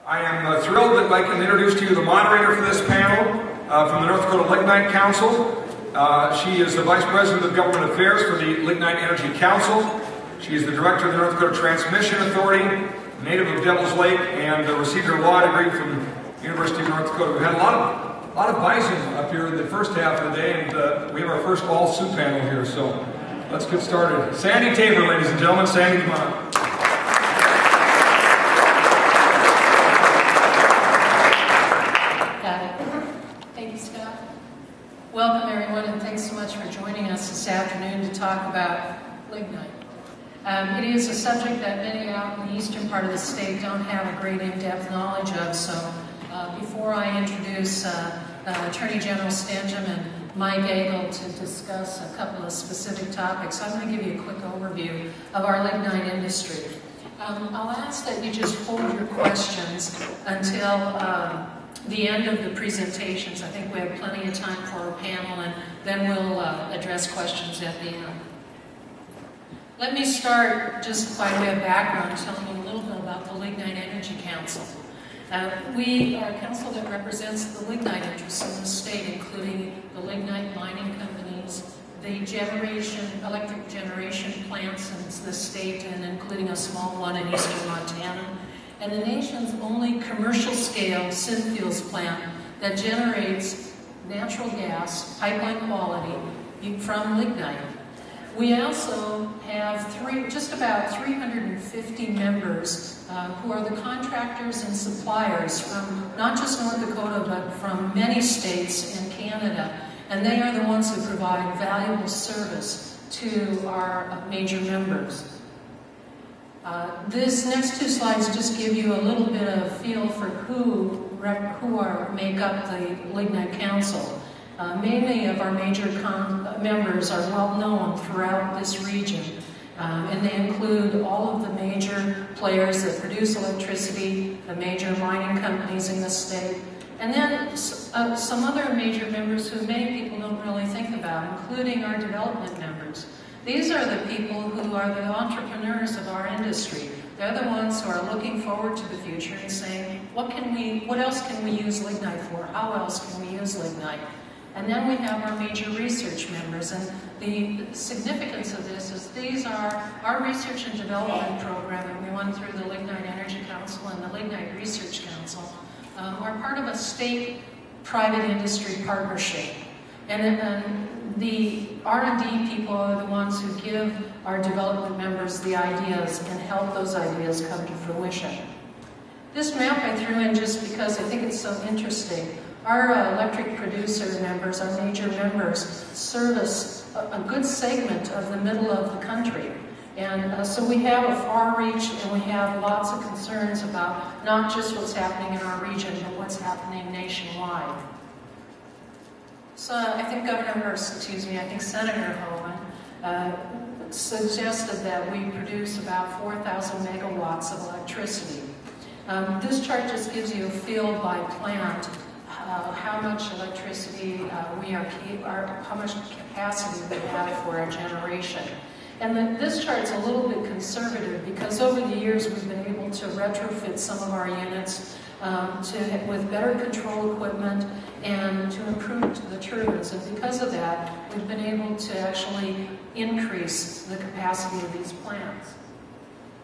I am thrilled that I can introduce to you the moderator for this panel from the North Dakota Lignite Council. She is the Vice President of Government Affairs for the Lignite Energy Council. She is the Director of the North Dakota Transmission Authority, native of Devil's Lake, and received her law degree from the University of North Dakota. We had a lot of Bison up here in the first half of the day, and we have our first all-Sioux panel here, so let's get started. Sandi Tabor, ladies and gentlemen. Sandi, come on. Welcome everyone, and thanks so much for joining us this afternoon to talk about lignite. It is a subject that many out in the eastern part of the state don't have a great in-depth knowledge of, so before I introduce Attorney General Stenehjem and Mike Eggl to discuss a couple of specific topics, I'm going to give you a quick overview of our lignite industry. I'll ask that you just hold your questions until the end of the presentations. I think we have plenty of time for our panel, and then we'll address questions at the end. Let me start just by way of background, telling you a little bit about the Lignite Energy Council. We are a council that represents the lignite interests in the state, including the lignite mining companies, the electric generation plants in the state, and including a small one in eastern Montana, and the nation's only commercial-scale synfuels plant that generates natural gas, pipeline quality, from lignite. We also have just about 350 members who are the contractors and suppliers from not just North Dakota, but from many states and Canada. And they are the ones who provide valuable service to our major members. These next two slides just give you a little bit of feel for who make up the Lignite Council. Many of our major members are well known throughout this region, and they include all of the major players that produce electricity, the major mining companies in the state, and then some other major members who many people don't really think about, including our development members. These are the people who are the entrepreneurs of our industry. They're the ones who are looking forward to the future and saying, what else can we use lignite for? How else can we use lignite? And then we have our major research members, and the significance of this is these are our research and development program that we run through the Lignite Energy Council and the Lignite Research Council are part of a state-private industry partnership. And the R&D people are the ones who give our development members the ideas and help those ideas come to fruition. This map I threw in just because I think it's so interesting. Our electric producer members, our major members, service a good segment of the middle of the country. And so we have a far reach, and we have lots of concerns about not just what's happening in our region, but what's happening nationwide. So I think I think Senator Homan suggested that we produce about 4,000 megawatts of electricity. This chart just gives you a feel by plant how much electricity how much capacity we have for our generation. And this chart's a little bit conservative because over the years we've been able to retrofit some of our units with better control equipment and to improve the turbines. And because of that, we've been able to actually increase the capacity of these plants.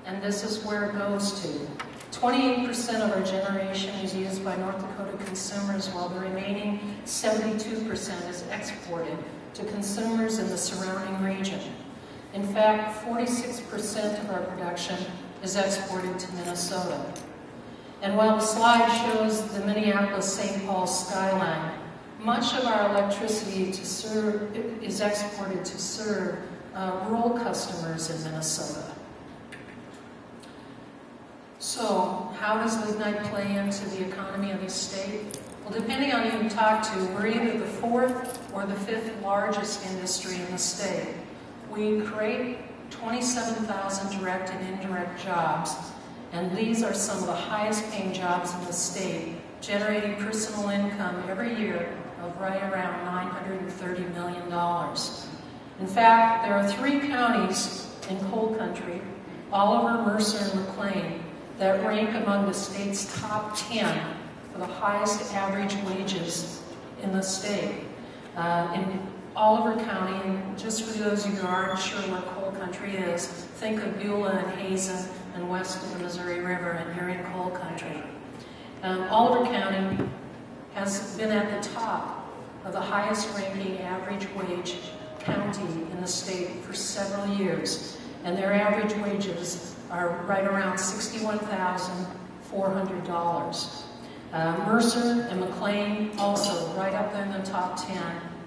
And this is where it goes to. 28% of our generation is used by North Dakota consumers, while the remaining 72% is exported to consumers in the surrounding region. In fact, 46% of our production is exported to Minnesota. And while the slide shows the Minneapolis-St. Paul skyline, much of our electricity is exported to serve rural customers in Minnesota. So, how does lignite play into the economy of the state? Well, depending on who you talk to, we're either the fourth or the fifth largest industry in the state. We create 27,000 direct and indirect jobs, and these are some of the highest paying jobs in the state, generating personal income every year of right around $930 million. In fact, there are 3 counties in coal country, Oliver, Mercer, and McLean, that rank among the state's top 10 for the highest average wages in the state. In Oliver County, and just for those of you who aren't sure what coal country is, think of Beulah and Hazen and west of the Missouri River, and you're in coal country. Oliver County has been at the top of the highest ranking average wage county in the state for several years, and their average wages are right around $61,400. Mercer and McLean also right up there in the top 10,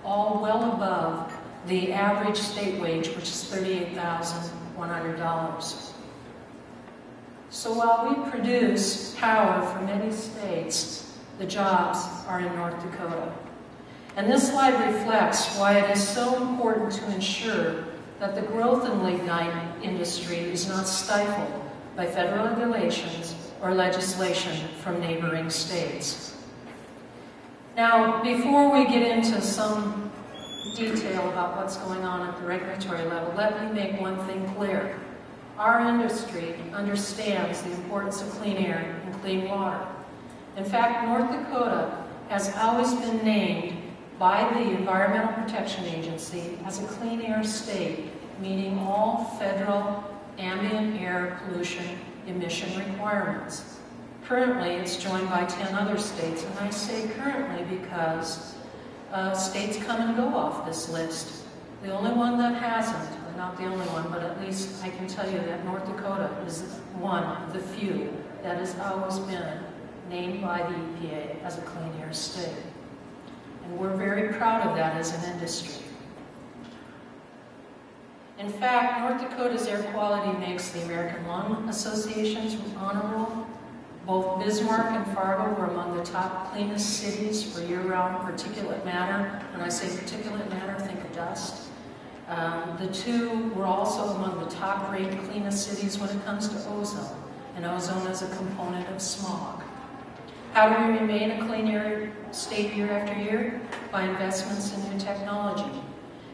all well above the average state wage, which is $38,100. So while we produce power for many states, the jobs are in North Dakota. And this slide reflects why it is so important to ensure that the growth in lignite industry is not stifled by federal regulations or legislation from neighboring states. Now, before we get into some detail about what's going on at the regulatory level, let me make one thing clear. Our industry understands the importance of clean air and clean water. In fact, North Dakota has always been named by the Environmental Protection Agency as a clean air state, meeting all federal ambient air pollution emission requirements. Currently, it's joined by 10 other states, and I say currently because states come and go off this list. The only one that hasn't, or not the only one, but at least I can tell you that North Dakota is one of the few that has always been named by the EPA as a clean air state. And we're very proud of that as an industry. In fact, North Dakota's air quality makes the American Lung Association's honor roll. Both Bismarck and Fargo were among the top cleanest cities for year-round particulate matter. When I say particulate matter, think of dust. The two were also among the top-rated cleanest cities when it comes to ozone, and ozone is a component of smog. How do we remain a clean air state year after year? By investments in new technology.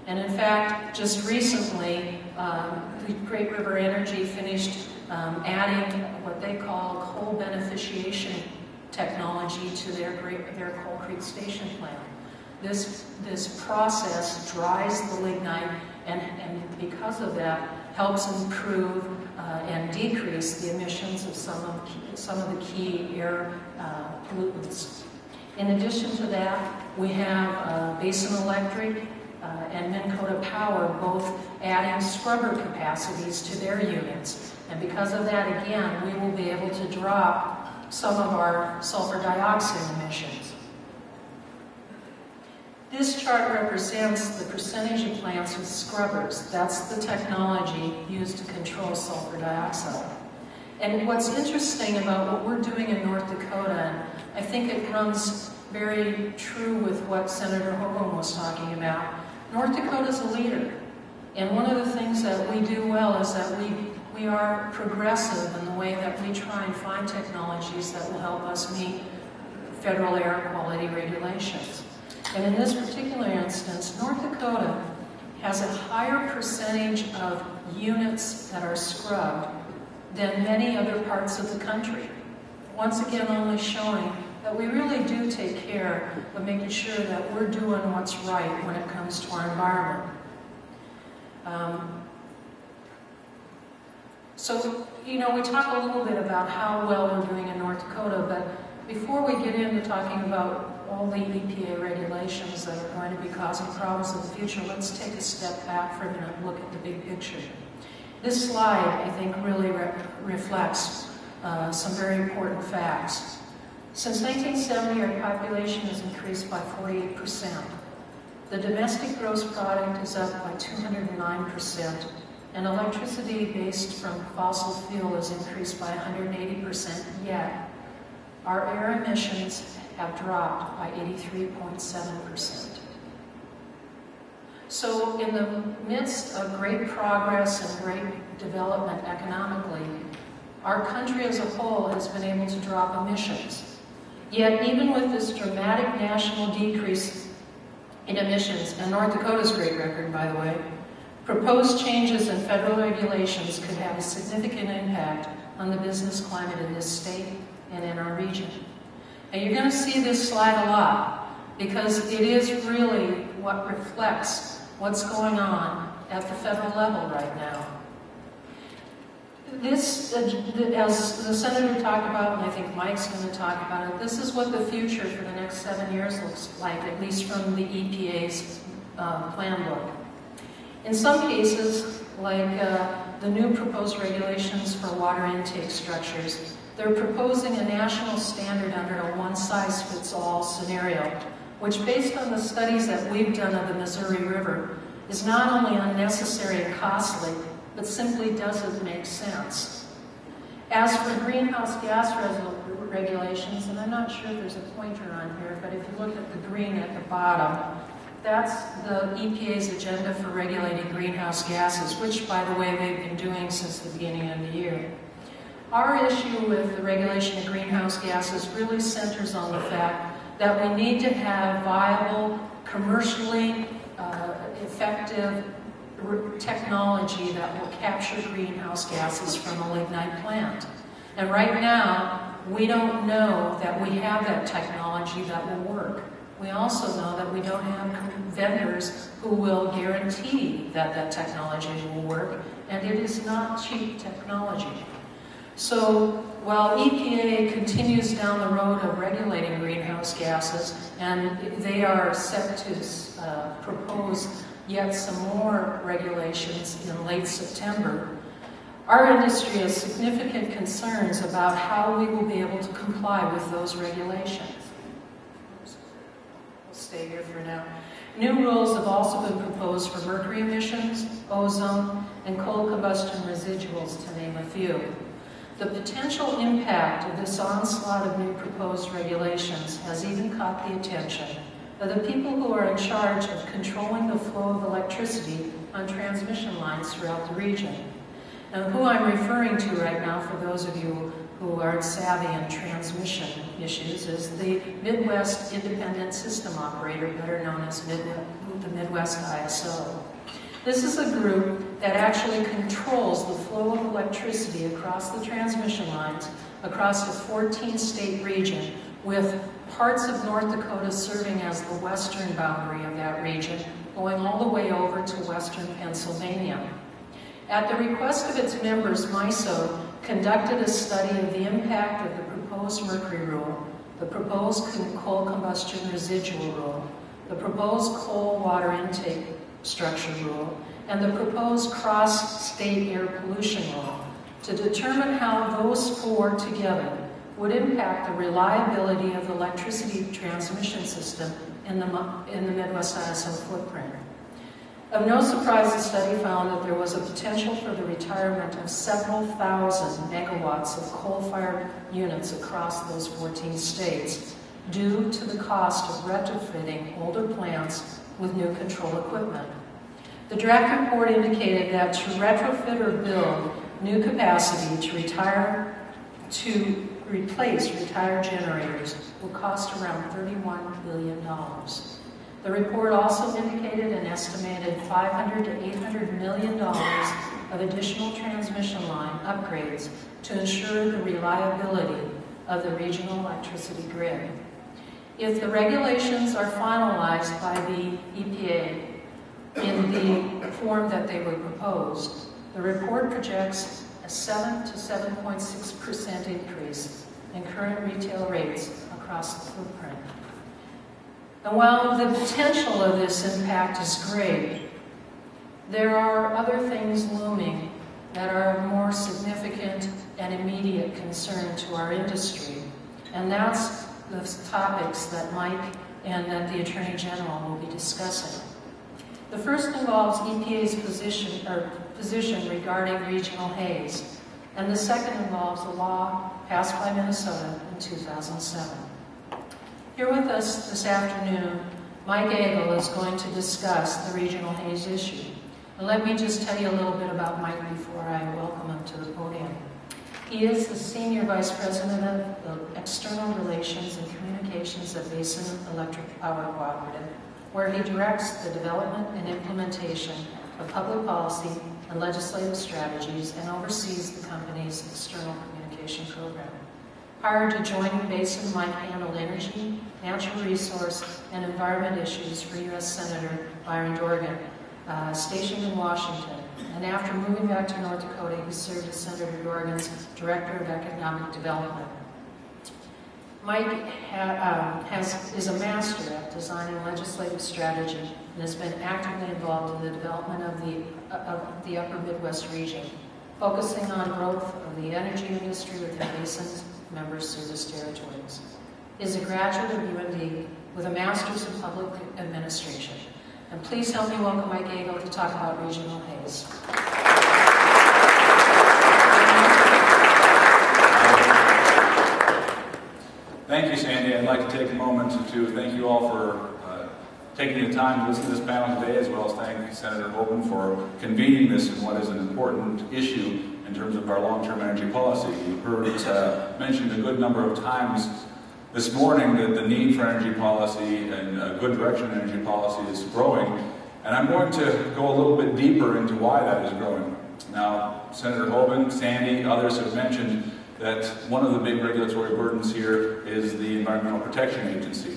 And in fact, just recently, the Great River Energy finished adding what they call coal beneficiation technology to their Coal Creek Station plant. This process dries the lignite, and because of that, helps improve and decrease the emissions of some of the key air pollutants. In addition to that, we have Basin Electric and Dakota Power both adding scrubber capacities to their units. And because of that, again, we will be able to drop some of our sulfur dioxide emissions. This chart represents the percentage of plants with scrubbers. That's the technology used to control sulfur dioxide. And what's interesting about what we're doing in North Dakota, and I think it runs very true with what Senator Hogan was talking about, North Dakota's a leader. And one of the things that we do well is that we are progressive in the way that we try and find technologies that will help us meet federal air quality regulations. And in this particular instance, North Dakota has a higher percentage of units that are scrubbed than many other parts of the country. Once again, only showing that we really do take care of making sure that we're doing what's right when it comes to our environment. So, you know, we talk a little bit about how well we're doing in North Dakota, but before we get into talking about all the EPA regulations that are going to be causing problems in the future, let's take a step back for a minute and look at the big picture. This slide, I think, really reflects some very important facts. Since 1970, our population has increased by 48%. The domestic gross product is up by 209%, and electricity based from fossil fuel has increased by 180%, yet our air emissions have dropped by 83.7%. So in the midst of great progress and great development economically, our country as a whole has been able to drop emissions. Yet even with this dramatic national decrease in emissions, and North Dakota's great record, by the way, Proposed changes in federal regulations could have a significant impact on the business climate in this state and in our region. And you're going to see this slide a lot because it is really what reflects what's going on at the federal level right now. This, as the Senator talked about, and I think Mike's going to talk about it, this is what the future for the next 7 years looks like, at least from the EPA's plan book. In some cases, like the new proposed regulations for water intake structures, they're proposing a national standard under a one-size-fits-all scenario, which, based on the studies that we've done of the Missouri River, is not only unnecessary and costly, but simply doesn't make sense. As for greenhouse gas regulations, and I'm not sure if there's a pointer on here, but if you look at the green at the bottom, that's the EPA's agenda for regulating greenhouse gases, which, by the way, they've been doing since the beginning of the year. Our issue with the regulation of greenhouse gases really centers on the fact that we need to have viable, commercially effective technology that will capture greenhouse gases from a lignite plant. And right now, we don't know that we have that technology that will work. We also know that we don't have vendors who will guarantee that that technology will work, and it is not cheap technology. So while EPA continues down the road of regulating greenhouse gases, and they are set to propose yet some more regulations in late September, our industry has significant concerns about how we will be able to comply with those regulations. We'll stay here for now. New rules have also been proposed for mercury emissions, ozone, and coal combustion residuals, to name a few. The potential impact of this onslaught of new proposed regulations has even caught the attention of the people who are in charge of controlling the flow of electricity on transmission lines throughout the region. And who I'm referring to right now, for those of you who aren't savvy in transmission issues, is the Midwest Independent System Operator, better known as the Midwest ISO. This is a group that actually controls the flow of electricity across the transmission lines across the 14-state region, with parts of North Dakota serving as the western boundary of that region, going all the way over to western Pennsylvania. At the request of its members, MISO conducted a study of the impact of the proposed mercury rule, the proposed coal combustion residual rule, the proposed coal water intake structure rule, and the proposed cross-state air pollution rule, to determine how those four together would impact the reliability of the electricity transmission system in the Midwest ISO footprint. Of no surprise, the study found that there was a potential for the retirement of several thousand megawatts of coal-fired units across those 14 states due to the cost of retrofitting older plants with new control equipment. The draft report indicated that to retrofit or build new capacity to replace retired generators will cost around $31 billion. The report also indicated an estimated $500 to $800 million of additional transmission line upgrades to ensure the reliability of the regional electricity grid. If the regulations are finalized by the EPA in the form that they were proposed, the report projects a 7 to 7.6% increase in current retail rates across the footprint. And while the potential of this impact is great, there are other things looming that are of more significant and immediate concern to our industry. And that's the topics that Mike and that the Attorney General will be discussing. The first involves EPA's position regarding regional haze, and the second involves a law passed by Minnesota in 2007. Here with us this afternoon, Mike Eggl is going to discuss the regional haze issue. And let me just tell you a little bit about Mike before I welcome him to the podium. He is the Senior Vice President of External Relations and Communications at Basin Electric Power Cooperative, where he directs the development and implementation of public policy and legislative strategies and oversees the company's external communication program. Prior to joining Basin, Mike handled energy, natural resource, and environment issues for U.S. Senator Byron Dorgan, stationed in Washington. And after moving back to North Dakota, he served as Senator Dorgan's Director of Economic Development. Mike is a master at designing legislative strategy and has been actively involved in the development of the Upper Midwest region, focusing on growth of the energy industry within Basin's member service territories. He is a graduate of UND with a master's in public administration. And please help me welcome Mike Eggl to talk about regional haze. Thank you, Sandy. I'd like to take a moment to thank you all for taking the time to listen to this panel today, as well as thank Senator Hoban for convening this in what is an important issue in terms of our long-term energy policy. You've heard it mentioned a good number of times this morning that the need for energy policy and a good direction in energy policy is growing, and I'm going to go a little bit deeper into why that is growing. Now, Senator Hoban, Sandy, others have mentioned that one of the big regulatory burdens here is the Environmental Protection Agency.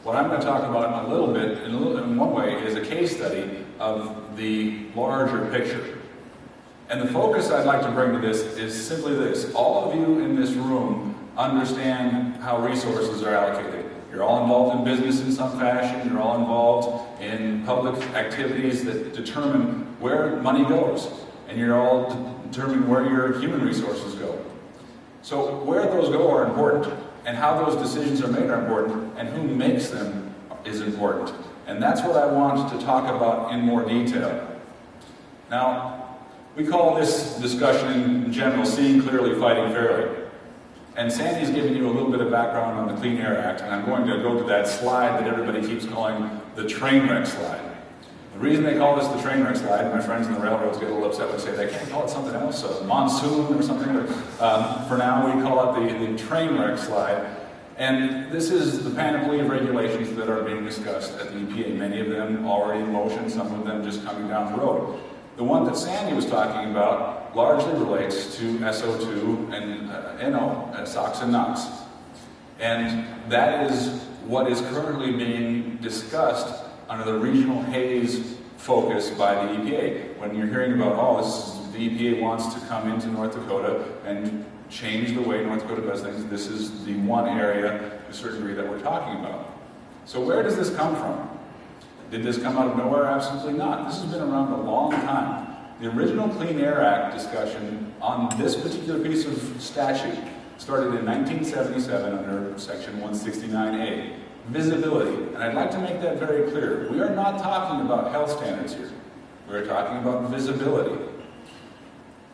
What I'm going to talk about in a little bit, in one way, is a case study of the larger picture. And the focus I'd like to bring to this is simply this. All of you in this room understand how resources are allocated. You're all involved in business in some fashion. You're all involved in public activities that determine where money goes. And you're all determining where your human resources go. So where those go are important, and how those decisions are made are important, and who makes them is important. And that's what I want to talk about in more detail. Now, we call this discussion in general, Seeing Clearly, Fighting Fairly. And Sandy's given you a little bit of background on the Clean Air Act, and I'm going to go to that slide that everybody keeps calling the train wreck slide. The reason they call this the train wreck slide, and my friends in the railroads get a little upset when they say they can't call it something else, a monsoon or something. For now, we call it the train wreck slide. And this is the panoply of regulations that are being discussed at the EPA, many of them already in motion, some of them just coming down the road. The one that Sandy was talking about largely relates to SO2 and NO, SOx and NOx. And that is what is currently being discussed under the regional haze focus by the EPA. When you're hearing about, the EPA wants to come into North Dakota and change the way North Dakota does things, this is the one area to a certain degree that we're talking about. So where does this come from? Did this come out of nowhere? Absolutely not. This has been around a long time. The original Clean Air Act discussion on this particular piece of statute started in 1977 under Section 169A. Visibility. And I'd like to make that very clear. We are not talking about health standards here. We're talking about visibility.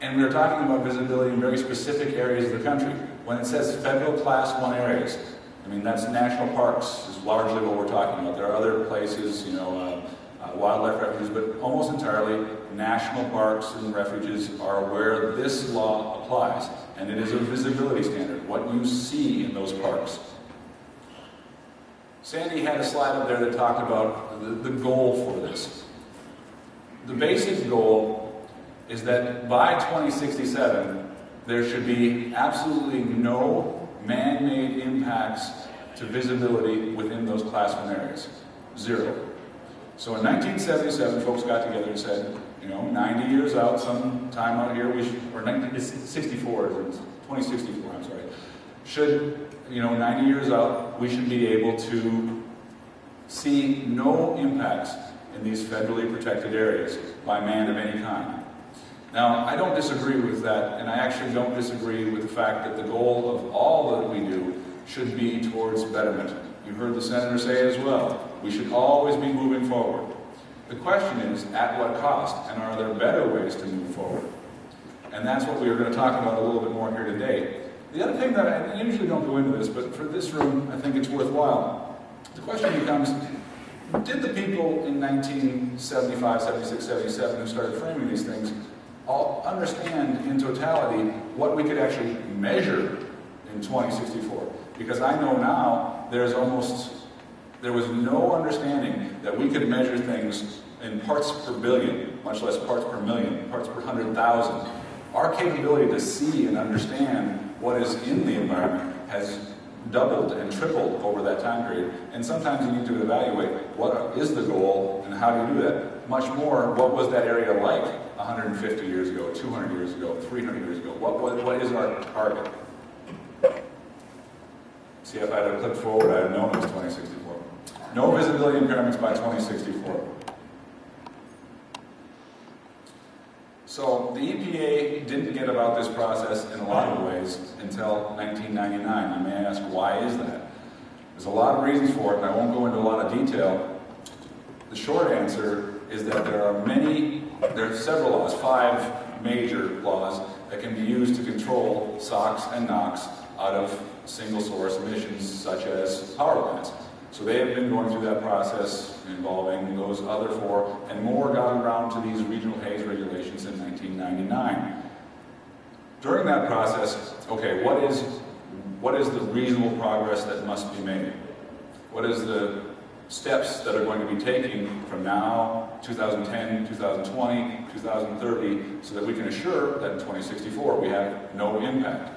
And we're talking about visibility in very specific areas of the country. When it says federal Class 1 areas, I mean, that's national parks is largely what we're talking about. There are other places, wildlife refuges, but almost entirely national parks and refuges are where this law applies. And it is a visibility standard, what you see in those parks. Sandy had a slide up there that talked about the goal for this. The basic goal is that by 2067, there should be absolutely no man-made impacts to visibility within those Class 1 areas. Zero. So in 1977, folks got together and said, 90 years out, sometime out here, 2064, I'm sorry, should 90 years out, we should be able to see no impacts in these federally protected areas by man of any kind. Now, I don't disagree with that, and I actually don't disagree with the fact that the goal of all that we do should be towards betterment. You heard the Senator say as well, we should always be moving forward. The question is, at what cost, and are there better ways to move forward? And that's what we are going to talk about a little bit more here today. The other thing that I usually don't go into this, but for this room, I think it's worthwhile. The question becomes, did the people in 1975, 76, 77 who started framing these things all understand in totality what we could actually measure in 2064? Because I know now there was no understanding that we could measure things in parts per billion, much less parts per million, parts per 100,000. Our capability to see and understand what is in the environment has doubled and tripled over that time period. And sometimes you need to evaluate what is the goal and how do you do that. Much more, what was that area like 150 years ago, 200 years ago, 300 years ago? What is our target? See, if I had clicked forward, I would have known it was 2064. No visibility impairments by 2064. So the EPA didn't get about this process in a lot of ways until 1999. You may ask, why is that? There's a lot of reasons for it, and I won't go into a lot of detail. The short answer is that there are several laws, 5 major laws that can be used to control SOx and NOx out of single source emissions such as power plants. So they have been going through that process involving those other 4, and more got around to these regional haze regulations in 1999. During that process, okay, what is the reasonable progress that must be made? What is the steps that are going to be taken from now, 2010, 2020, 2030, so that we can assure that in 2064 we have no impact?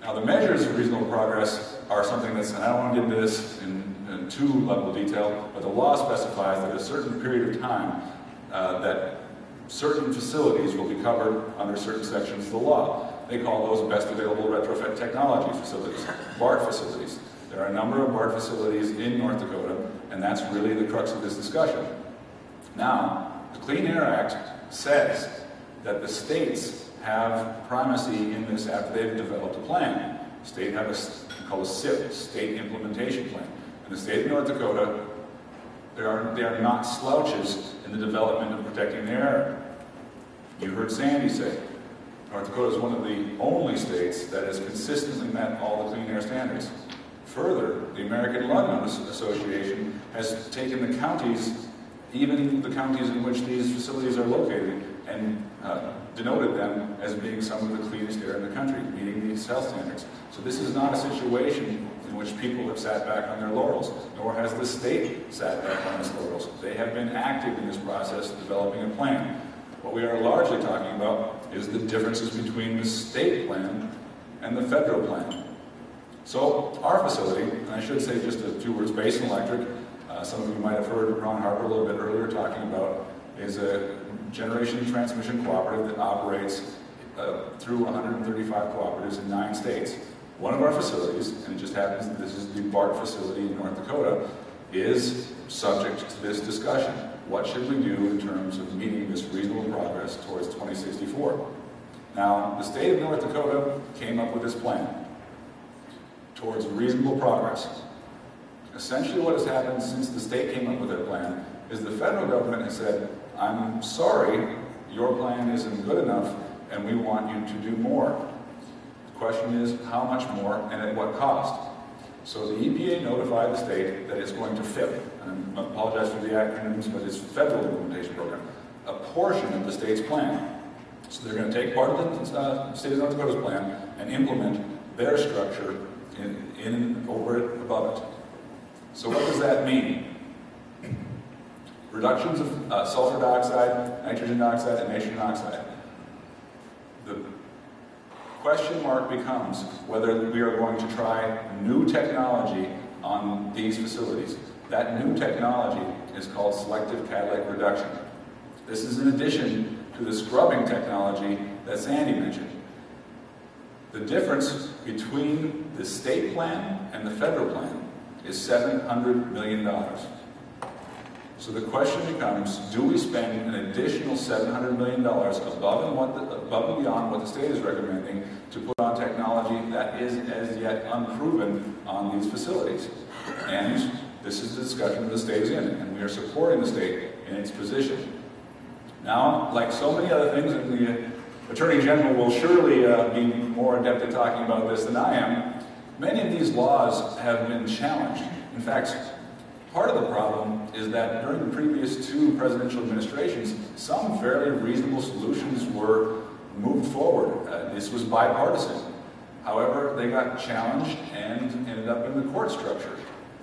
Now, the measures of reasonable progress are something that's, and I don't want to get into this in too level of detail, but the law specifies that at a certain period of time that certain facilities will be covered under certain sections of the law. They call those best available retrofit technology facilities, BART facilities. There are a number of BART facilities in North Dakota, and that's really the crux of this discussion. Now, the Clean Air Act says that the states have primacy in this after they've developed a plan. State have called a SIP, State Implementation Plan. In the state of North Dakota, they are not slouches in the development of protecting the air. You heard Sandi say, North Dakota is one of the only states that has consistently met all the clean air standards. Further, the American Lung Association has taken the counties, even the counties in which these facilities are located, and denoted them as being some of the cleanest air in the country, meeting these health standards. So this is not a situation in which people have sat back on their laurels, nor has the state sat back on its laurels. They have been active in this process, developing a plan. What we are largely talking about is the differences between the state plan and the federal plan. So our facility, and I should say just a few words, Basin Electric, some of you might have heard Ron Harper a little bit earlier talking about, is a generation transmission cooperative that operates through 135 cooperatives in 9 states. One of our facilities, and it just happens that this is the BART facility in North Dakota, is subject to this discussion. What should we do in terms of meeting this reasonable progress towards 2064? Now, the state of North Dakota came up with this plan towards reasonable progress. Essentially what has happened since the state came up with their plan is the federal government has said, I'm sorry, your plan isn't good enough, and we want you to do more. The question is, how much more and at what cost? So the EPA notified the state that it's going to FIP, and I apologize for the acronyms, but it's Federal Implementation Program, a portion of the state's plan. So they're going to take part of the state of North Dakota's plan and implement their structure over it, above it. So what does that mean? Reductions of sulfur dioxide, nitrogen dioxide, and nitrogen oxide. The question mark becomes whether we are going to try new technology on these facilities. That new technology is called selective catalytic reduction. This is in addition to the scrubbing technology that Sandi mentioned. The difference between the state plan and the federal plan is $700 million. So the question becomes, do we spend an additional $700 million above and beyond what the state is recommending to put on technology that is as yet unproven on these facilities? And this is the discussion that the state is in, and we are supporting the state in its position. Now, like so many other things, and the Attorney General will surely be more adept at talking about this than I am, many of these laws have been challenged. In fact, part of the problem is that during the previous 2 presidential administrations, some fairly reasonable solutions were moved forward. This was bipartisan. However, they got challenged and ended up in the court structure.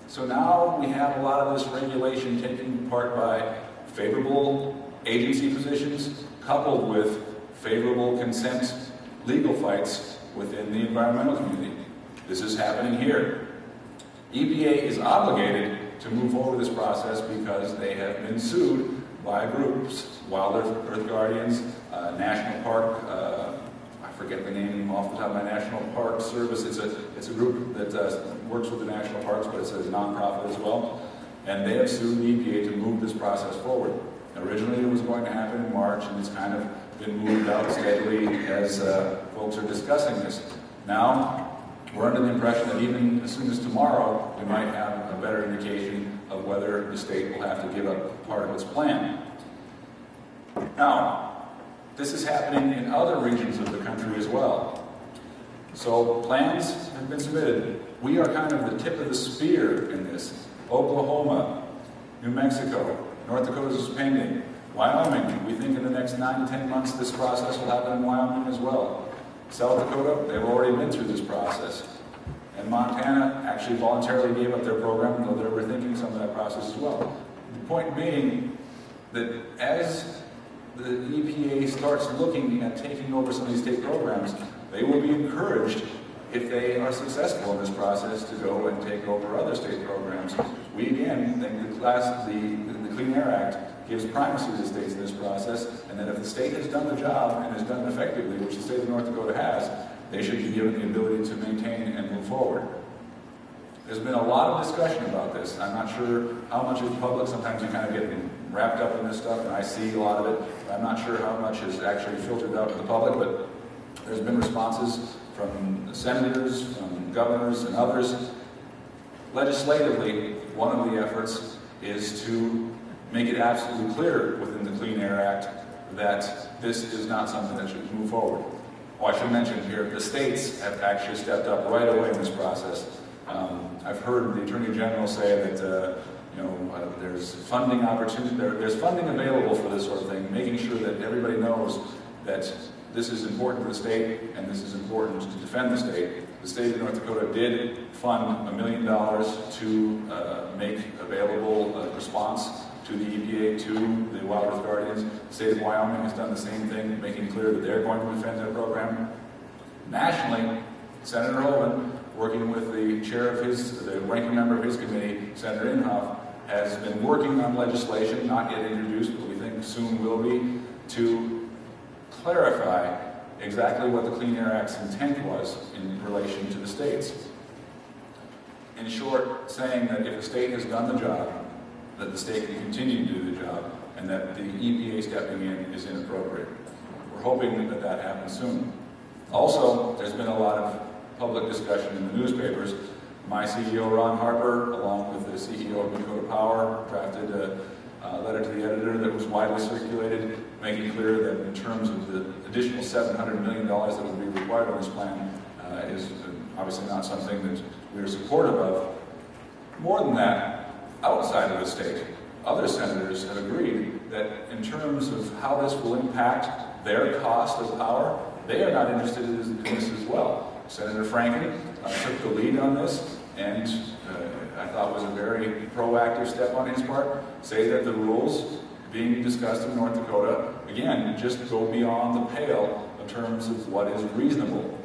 So now we have a lot of this regulation taken apart by favorable agency positions coupled with favorable consent legal fights within the environmental community. This is happening here. EPA is obligated to move forward this process because they have been sued by groups, Wild Earth Guardians, National Park, I forget the name off the top of my National Park Service. It's a group that works with the national parks, but it's a nonprofit as well. And they have sued the EPA to move this process forward. Originally it was going to happen in March, and it's kind of been moved out steadily as folks are discussing this. Now, we're under the impression that even as soon as tomorrow, we might have a better indication of whether the state will have to give up part of its plan. Now, this is happening in other regions of the country as well. So plans have been submitted. We are kind of the tip of the spear in this. Oklahoma, New Mexico, North Dakota is pending. Wyoming, we think in the next 9 to 10 months this process will happen in Wyoming as well. South Dakota, they've already been through this process. And Montana actually voluntarily gave up their program, though they're rethinking some of that process as well. The point being that as the EPA starts looking at taking over some of these state programs, they will be encouraged, if they are successful in this process, to go and take over other state programs. We again think the Clean Air Act gives primacy to the states in this process, and that if the state has done the job and has done it effectively, which the state of North Dakota has, they should be given the ability to maintain and move forward. There's been a lot of discussion about this. I'm not sure how much is public. Sometimes you kind of get wrapped up in this stuff, and I see a lot of it. I'm not sure how much is actually filtered out to the public, but there's been responses from senators, from governors, and others. Legislatively, one of the efforts is to make it absolutely clear within the Clean Air Act that this is not something that should move forward. Oh, I should mention here, the states have actually stepped up right away in this process. I've heard the Attorney General say that there's funding opportunity, there's funding available for this sort of thing, making sure that everybody knows that this is important to the state and this is important to defend the state. The state of North Dakota did fund $1 million to make available a response to the EPA, to the Wild Earth Guardians. The state of Wyoming has done the same thing, making clear that they're going to defend their program. Nationally, Senator Hoeven, working with the ranking member of his committee, Senator Inhofe, has been working on legislation, not yet introduced, but we think soon will be, to clarify exactly what the Clean Air Act's intent was in relation to the states. In short, saying that if a state has done the job, that the state can continue to do the job, and that the EPA stepping in is inappropriate. We're hoping that that happens soon. Also, there's been a lot of public discussion in the newspapers. My CEO, Ron Harper, along with the CEO of Dakota Power, drafted a letter to the editor that was widely circulated, making clear that in terms of the additional $700 million that would be required on this plan is obviously not something that we are supportive of. More than that, outside of the state, other senators have agreed that in terms of how this will impact their cost of power, they are not interested in this as well. Senator Franken took the lead on this, and I thought was a very proactive step on his part, say that the rules being discussed in North Dakota, again, just go beyond the pale in terms of what is reasonable.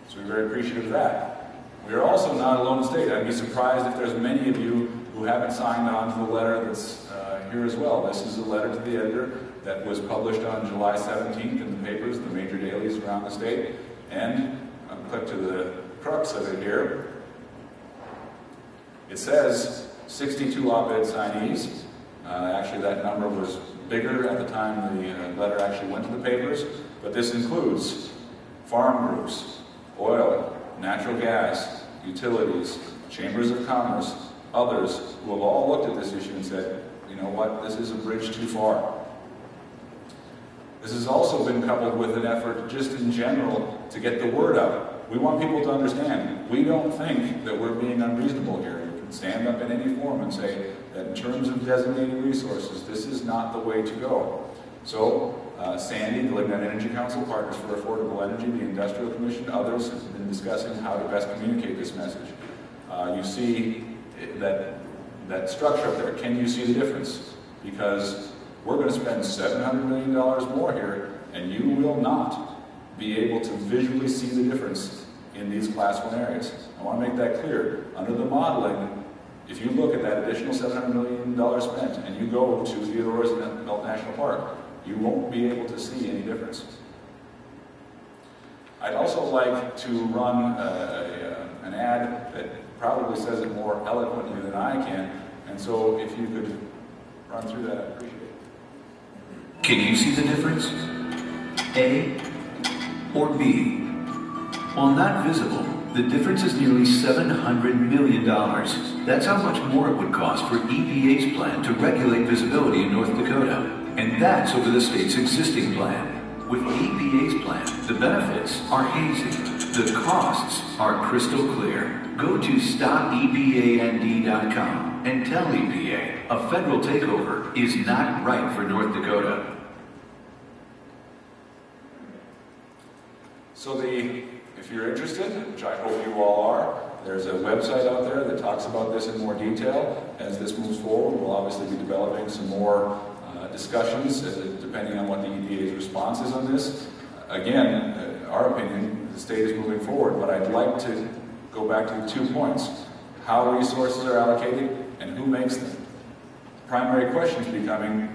So we're very appreciative of that. We are also not alone in the state. I'd be surprised if there's many of you who haven't signed on to the letter that's here as well. This is a letter to the editor that was published on July 17th in the papers, the major dailies around the state. And I'll click to the crux of it here. It says 62 op-ed signees. Actually, that number was bigger at the time the letter actually went to the papers, but this includes farm groups, oil, natural gas, utilities, chambers of commerce, others who have all looked at this issue and said, you know what, this is a bridge too far. This has also been coupled with an effort just in general to get the word out. We want people to understand, we don't think that we're being unreasonable here. We can stand up in any forum and say that in terms of designated resources, this is not the way to go. So, Sandi, the Lignite Energy Council, Partners for Affordable Energy, the Industrial Commission, others have been discussing how to best communicate this message. You see that structure up there. Can you see the difference? Because we're going to spend $700 million more here, and you will not be able to visually see the difference in these Class 1 areas. I want to make that clear. Under the modeling, if you look at that additional $700 million spent and you go to Theodore Roosevelt National Park, you won't be able to see any difference. I'd also like to run an ad that probably says it more eloquently than I can, and so if you could run through that, I'd appreciate it. Can you see the difference? A or B? While not visible, the difference is nearly $700 million. That's how much more it would cost for EPA's plan to regulate visibility in North Dakota. And that's over the state's existing plan. With EPA's plan, the benefits are hazy. The costs are crystal clear. Go to stopepand.com and tell EPA a federal takeover is not right for North Dakota. So if you're interested, which I hope you all are, there's a website out there that talks about this in more detail. As this moves forward, we'll obviously be developing some more discussions depending on what the EPA's response is on this. Again, our opinion, the state is moving forward, but I'd like to go back to 2 points. How resources are allocated and who makes them. Primary questions becoming,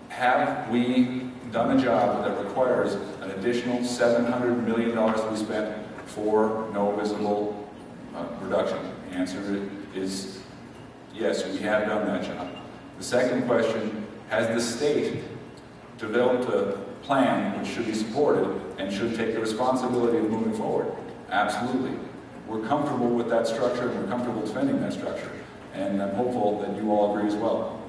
have we done a job that requires an additional $700 million to be spent for no visible reduction? The answer is yes, we have done that job. The second question, has the state developed a plan which should be supported and should take the responsibility of moving forward? Absolutely. We're comfortable with that structure and we're comfortable defending that structure. And I'm hopeful that you all agree as well.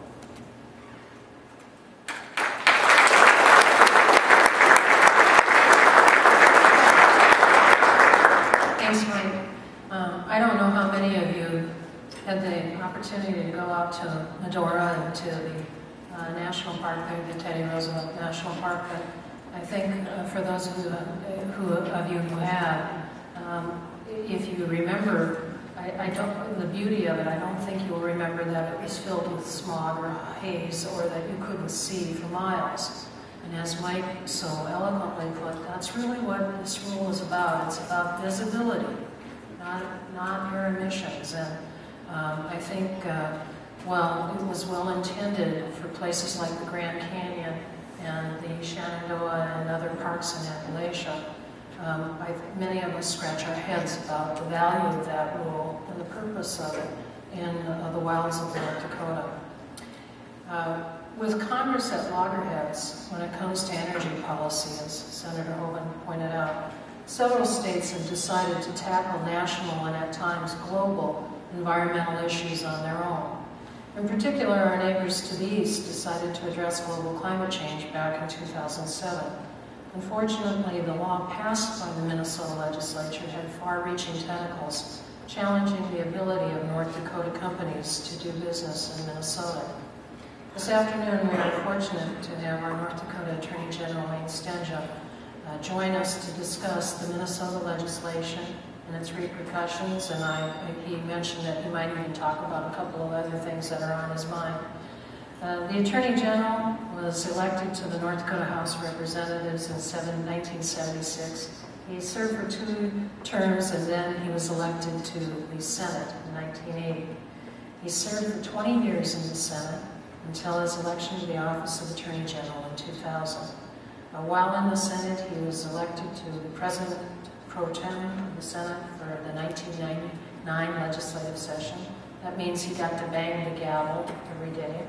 Thanks, Mike. I don't know how many of you had the opportunity to go out to Medora and to the National Park, the Teddy Roosevelt National Park, but I think for those of you who have, if you remember, the beauty of it, I don't think you'll remember that it was filled with smog or haze or that you couldn't see for miles. And as Mike so eloquently put, that's really what this rule is about. It's about visibility, not air emissions. And I think, well, it was well intended for places like the Grand Canyon and the Shenandoah and other parks in Appalachia. Many of us scratch our heads about the value of that rule and the purpose of it in the wilds of North Dakota. With Congress at loggerheads when it comes to energy policy, as Senator Hogan pointed out, several states have decided to tackle national and at times global environmental issues on their own. In particular, our neighbors to the east decided to address global climate change back in 2007. Unfortunately, the law passed by the Minnesota legislature had far-reaching tentacles, challenging the ability of North Dakota companies to do business in Minnesota. This afternoon, we are fortunate to have our North Dakota Attorney General, Stenehjem, join us to discuss the Minnesota legislation and its repercussions, and he mentioned that he might even talk about a couple of other things that are on his mind. The Attorney General was elected to the North Dakota House of Representatives in 1976. He served for 2 terms and then he was elected to the Senate in 1980. He served for 20 years in the Senate until his election to the office of Attorney General in 2000. While in the Senate, he was elected to the President Pro Tem of the Senate for the 1999 legislative session. That means he got to bang the gavel every day.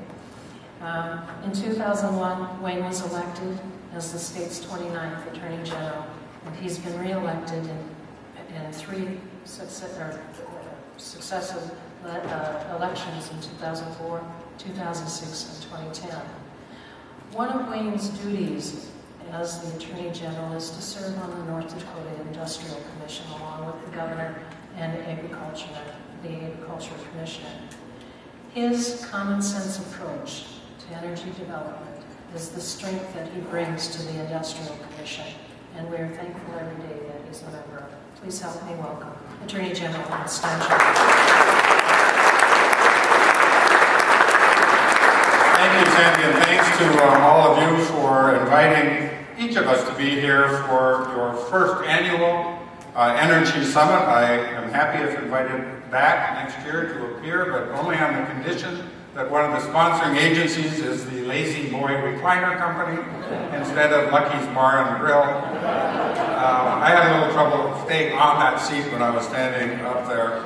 In 2001, Wayne was elected as the state's 29th Attorney General, and he's been re-elected in 3 successive elections in 2004, 2006, and 2010. One of Wayne's duties as the Attorney General is to serve on the North Dakota Industrial Commission along with the Governor and the Agriculture Commissioner. His common sense approach to energy development is the strength that he brings to the Industrial Commission, and we are thankful every day that he's a member of it. Please help me welcome Attorney General Stenehjem. Thank you, Sandy, and thanks to all of you for inviting each of us to be here for your first annual Energy Summit. I am happy if invited back next year to appear, but only on the condition that one of the sponsoring agencies is the Lazy Boy Recliner Company instead of Lucky's Bar and Grill. I had a little trouble staying on that seat when I was standing up there,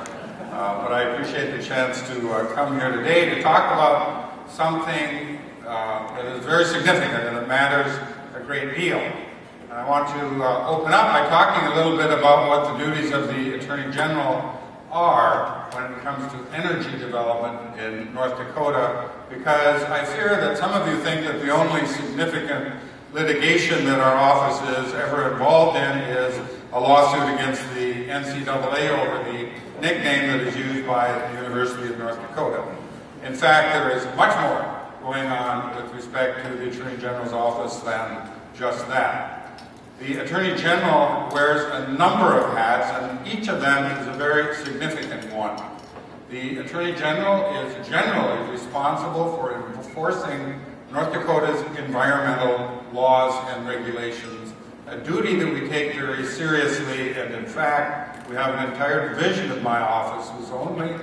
but I appreciate the chance to come here today to talk about something that is very significant and that matters a great deal. And I want to open up by talking a little bit about what the duties of the Attorney General are when it comes to energy development in North Dakota, because I fear that some of you think that the only significant litigation that our office is ever involved in is a lawsuit against the NCAA over the nickname that is used by the University of North Dakota. In fact, there is much more going on with respect to the Attorney General's office than just that. The Attorney General wears a number of hats, and each of them is a very significant one. The Attorney General is generally responsible for enforcing North Dakota's environmental laws and regulations, a duty that we take very seriously, and in fact, we have an entire division of my office whose only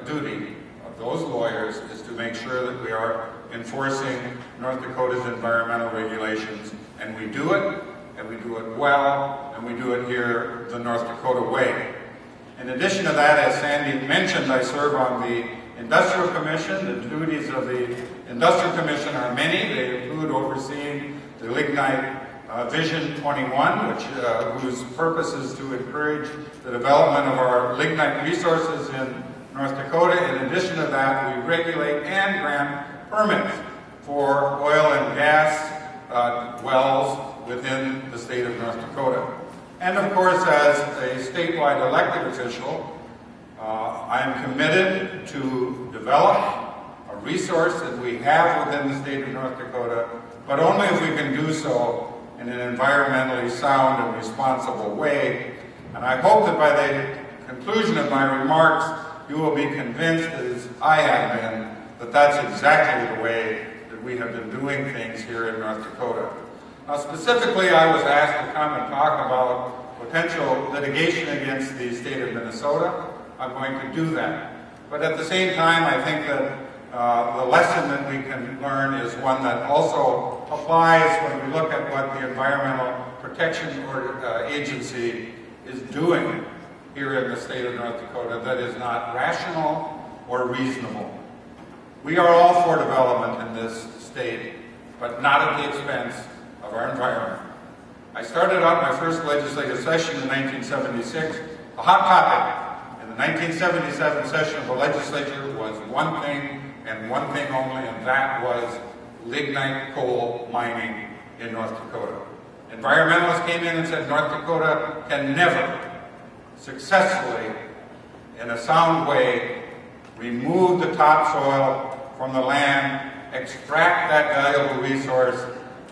duty of those lawyers is to make sure that we are enforcing North Dakota's environmental regulations, and we do it. And we do it well, and we do it here the North Dakota way. In addition to that, as Sandy mentioned, I serve on the Industrial Commission. The duties of the Industrial Commission are many. They include overseeing the Lignite Vision 21, whose purpose is to encourage the development of our lignite resources in North Dakota. In addition to that, we regulate and grant permits for oil and gas wells within the state of North Dakota. And of course, as a statewide elected official, I am committed to develop a resource that we have within the state of North Dakota, but only if we can do so in an environmentally sound and responsible way. And I hope that by the conclusion of my remarks, you will be convinced, as I have been, that that's exactly the way that we have been doing things here in North Dakota. Now, specifically, I was asked to come and talk about potential litigation against the state of Minnesota. I'm going to do that. But at the same time, I think that the lesson that we can learn is one that also applies when we look at what the Environmental Protection Agency is doing here in the state of North Dakota that is not rational or reasonable. We are all for development in this state, but not at the expense of our environment. I started out my first legislative session in 1976. A hot topic in the 1977 session of the legislature was one thing and one thing only, and that was lignite coal mining in North Dakota. Environmentalists came in and said North Dakota can never successfully, in a sound way, remove the topsoil from the land, extract that valuable resource,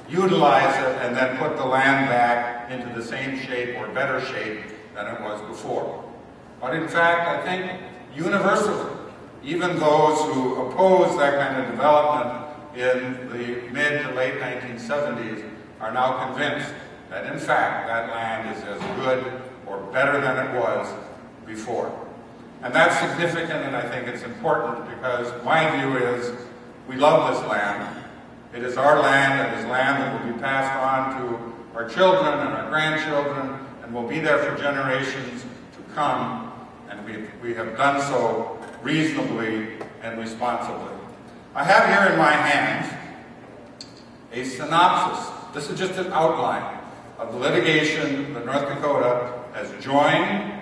utilize it, and then put the land back into the same shape or better shape than it was before. But in fact, I think universally, even those who oppose that kind of development in the mid to late 1970s are now convinced that in fact that land is as good or better than it was before. And that's significant, and I think it's important because my view is we love this land. It is our land, and is land that will be passed on to our children and our grandchildren, and will be there for generations to come, and we have done so reasonably and responsibly. I have here in my hands a synopsis. This is just an outline of the litigation that North Dakota has joined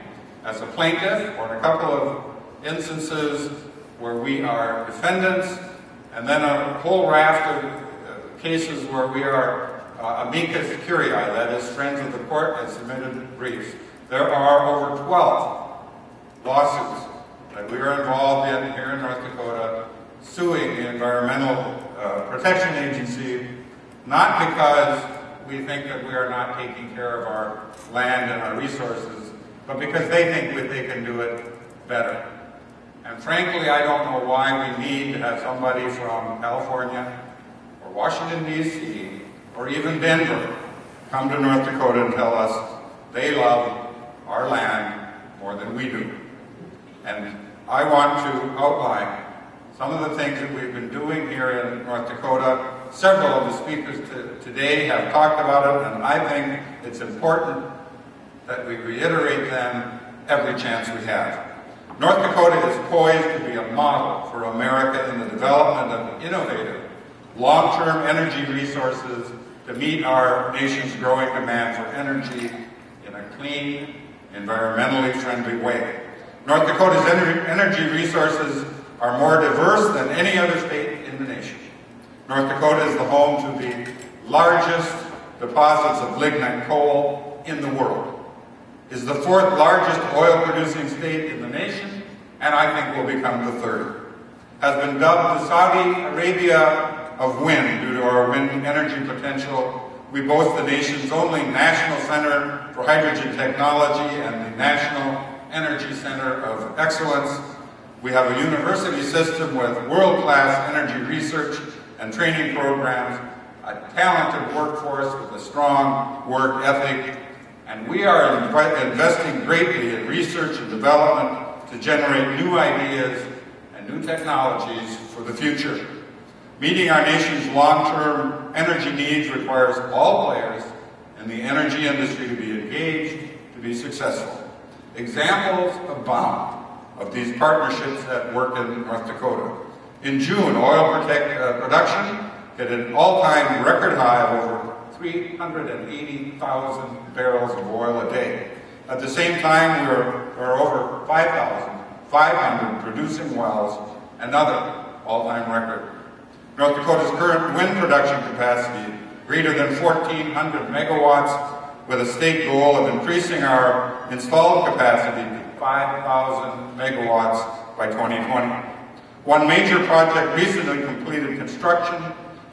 as a plaintiff, or in a couple of instances where we are defendants, and then a whole raft of cases where we are amicus curiae, that is, friends of the court, and submitted briefs. There are over 12 lawsuits that we are involved in here in North Dakota, suing the Environmental Protection Agency, not because we think that we are not taking care of our land and our resources, but because they think that they can do it better. And frankly, I don't know why we need to have somebody from California or Washington, D.C., or even Denver come to North Dakota and tell us they love our land more than we do. And I want to outline some of the things that we've been doing here in North Dakota. Several of the speakers today have talked about it, and I think it's important that we reiterate them every chance we have. North Dakota is poised to be a model for America in the development of innovative, long-term energy resources to meet our nation's growing demand for energy in a clean, environmentally friendly way. North Dakota's energy resources are more diverse than any other state in the nation. North Dakota is the home to the largest deposits of lignite coal in the world, is the fourth largest oil-producing state in the nation, and I think will become the third. Has been dubbed the Saudi Arabia of wind due to our wind energy potential. We boast the nation's only National Center for Hydrogen Technology and the National Energy Center of Excellence. We have a university system with world-class energy research and training programs, a talented workforce with a strong work ethic, and we are investing greatly in research and development to generate new ideas and new technologies for the future. Meeting our nation's long-term energy needs requires all players in the energy industry to be engaged to be successful. Examples abound of these partnerships that work in North Dakota. In June, oil production hit an all-time record high of over 380,000 barrels of oil a day. At the same time, there are over 5,500 producing wells, another all-time record. North Dakota's current wind production capacity, greater than 1,400 megawatts, with a state goal of increasing our installed capacity to 5,000 megawatts by 2020. One major project recently completed construction,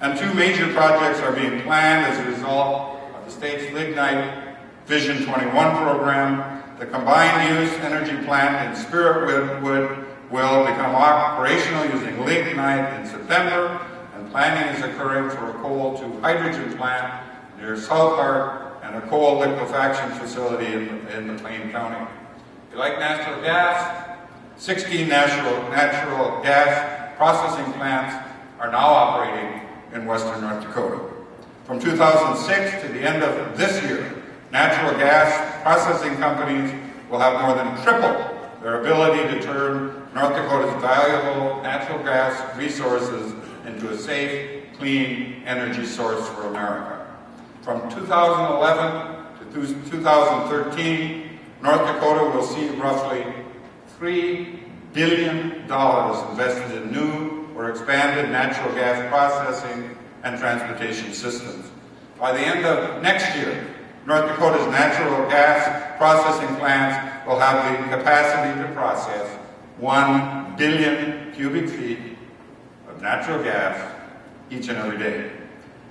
and two major projects are being planned as a result of the state's Lignite Vision 21 program. The combined use energy plant in Spiritwood will become operational using Lignite in September, and planning is occurring for a coal-to-hydrogen plant near South Park and a coal liquefaction facility in the Plain County. If you like natural gas, 16 natural gas processing plants are now operating in western North Dakota. From 2006 to the end of this year, natural gas processing companies will have more than tripled their ability to turn North Dakota's valuable natural gas resources into a safe, clean energy source for America. From 2011 to 2013, North Dakota will see roughly $3 billion invested in new or expanded natural gas processing and transportation systems. By the end of next year, North Dakota's natural gas processing plants will have the capacity to process 1 billion cubic feet of natural gas each and every day.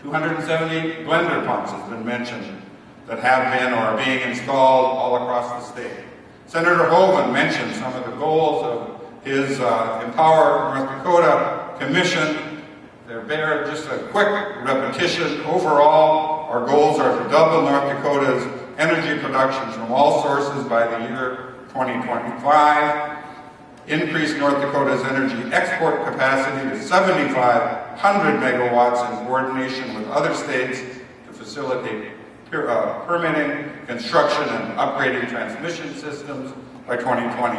278 blender pumps has been mentioned that have been or are being installed all across the state. Senator Hoeven mentioned some of the goals of his Empower North Dakota Commission. They're bare, just a quick repetition. Overall, our goals are to double North Dakota's energy production from all sources by the year 2025, increase North Dakota's energy export capacity to 7,500 megawatts in coordination with other states to facilitate permitting, construction, and upgrading transmission systems by 2020.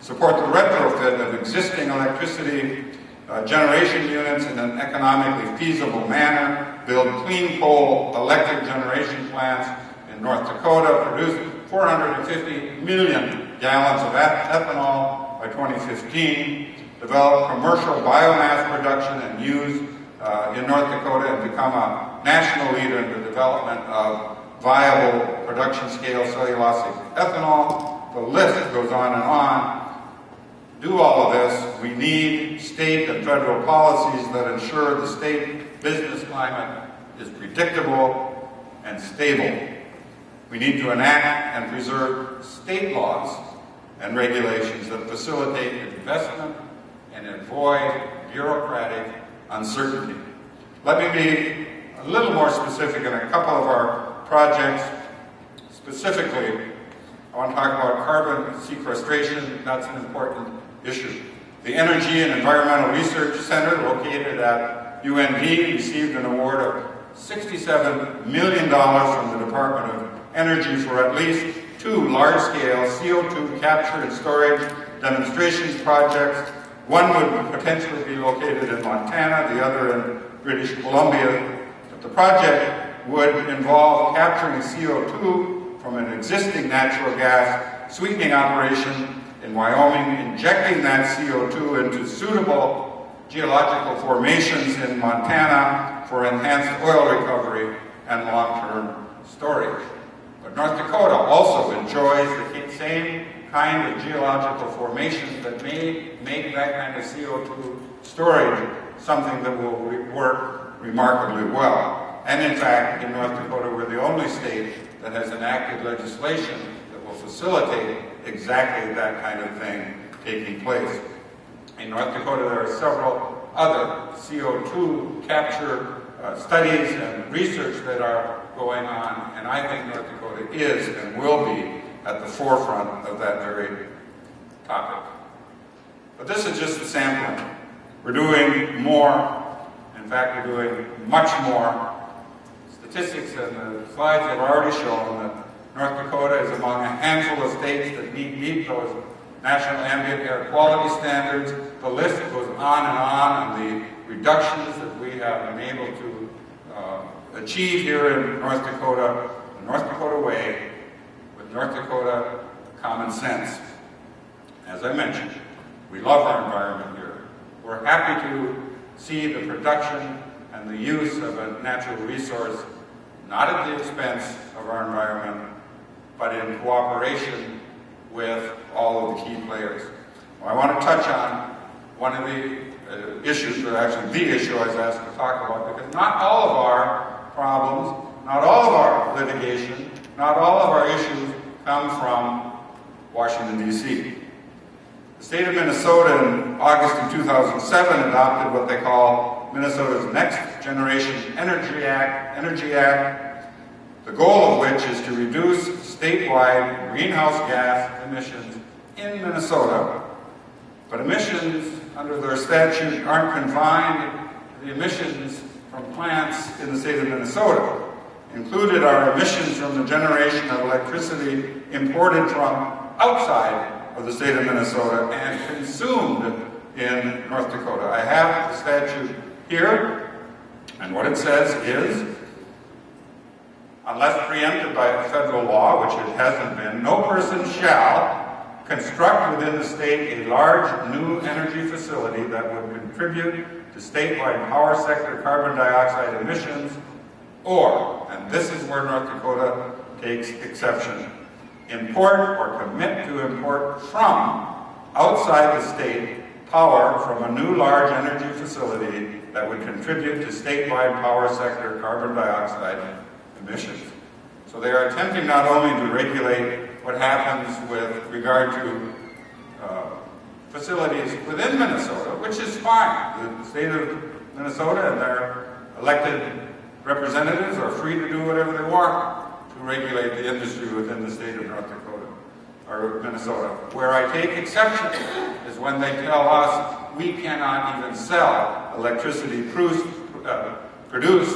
Support the retrofit of existing electricity generation units in an economically feasible manner, build clean coal electric generation plants in North Dakota, produce 450 million gallons of ethanol by 2015, develop commercial biomass production and use in North Dakota, and become a national leader in the development of viable production scale cellulosic ethanol. The list goes on and on. To do all of this, we need state and federal policies that ensure the state business climate is predictable and stable. We need to enact and preserve state laws and regulations that facilitate investment and avoid bureaucratic uncertainty. Let me be a little more specific in a couple of our projects. Specifically, I want to talk about carbon sequestration. That's an important issue. The Energy and Environmental Research Center, located at UND, received an award of $67 million from the Department of Energy for at least 2 large-scale CO2 capture and storage demonstration projects. One would potentially be located in Montana, the other in British Columbia. But the project would involve capturing CO2 from an existing natural gas sweetening operation in Wyoming, injecting that CO2 into suitable geological formations in Montana for enhanced oil recovery and long-term storage. But North Dakota also enjoys the same kind of geological formations that may make that kind of CO2 storage something that will work remarkably well. And in fact, in North Dakota, we're the only state that has enacted legislation that will facilitate exactly that kind of thing taking place. In North Dakota, there are several other CO2 capture studies and research that are going on, and I think North Dakota is and will be at the forefront of that very topic. But this is just a sampling. We're doing more. In fact, we're doing much more. Statistics and the slides have already shown that North Dakota is among a handful of states that meet those national ambient air quality standards. The list goes on the reductions that we have been able to achieve here in North Dakota, the North Dakota way, with North Dakota common sense. As I mentioned, we love our environment here. We're happy to see the production and the use of a natural resource not at the expense of our environment, but in cooperation with all of the key players. Well, I want to touch on one of the issues, or actually the issue I was asked to talk about, because not all of our problems, not all of our litigation, not all of our issues come from Washington, D.C. The state of Minnesota in August of 2007 adopted what they call Minnesota's Next Generation Energy Act, the goal of which is to reduce statewide greenhouse gas emissions in Minnesota. But emissions under their statute aren't confined to the emissions from plants in the state of Minnesota. Included are emissions from the generation of electricity imported from outside of the state of Minnesota and consumed in North Dakota. I have the statute here, and what it says is, unless preempted by a federal law, which it hasn't been, no person shall construct within the state a large new energy facility that would contribute to statewide power sector carbon dioxide emissions, or, and this is where North Dakota takes exception, import or commit to import from outside the state power from a new large energy facility that would contribute to statewide power sector carbon dioxide emissions. So they are attempting not only to regulate what happens with regard to facilities within Minnesota, which is fine. The state of Minnesota and their elected representatives are free to do whatever they want to regulate the industry within the state of North Dakota or Minnesota. Where I take exception is when they tell us we cannot even sell electricity produced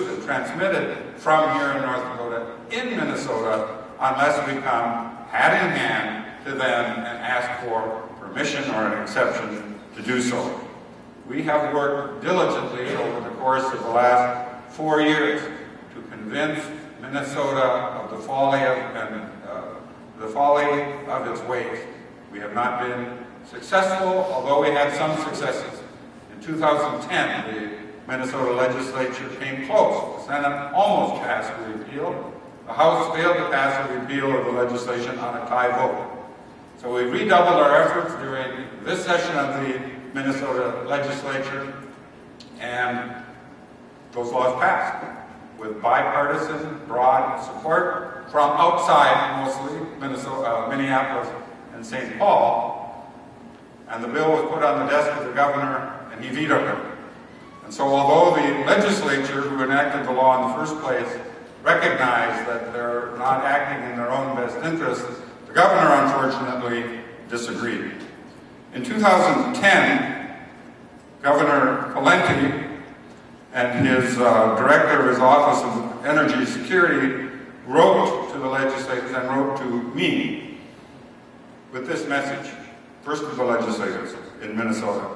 and transmitted from here in North Dakota in Minnesota unless we come hand in hand to them and ask for permission or an exception to do so. We have worked diligently over the course of the last 4 years to convince Minnesota of the folly of its ways. We have not been successful, although we had some successes. In 2010, the Minnesota legislature came close. The Senate almost passed a repeal. The House failed to pass a repeal of the legislation on a tie vote. So we redoubled our efforts during this session of the Minnesota legislature, and those laws passed with bipartisan, broad support from outside, mostly Minneapolis in St. Paul, and the bill was put on the desk of the governor, and he vetoed it. And so although the legislature who enacted the law in the first place recognized that they're not acting in their own best interest, the governor unfortunately disagreed. In 2010, Governor Valenti and his director of his Office of Energy Security wrote to the legislators and wrote to me with this message, first to the legislators in Minnesota.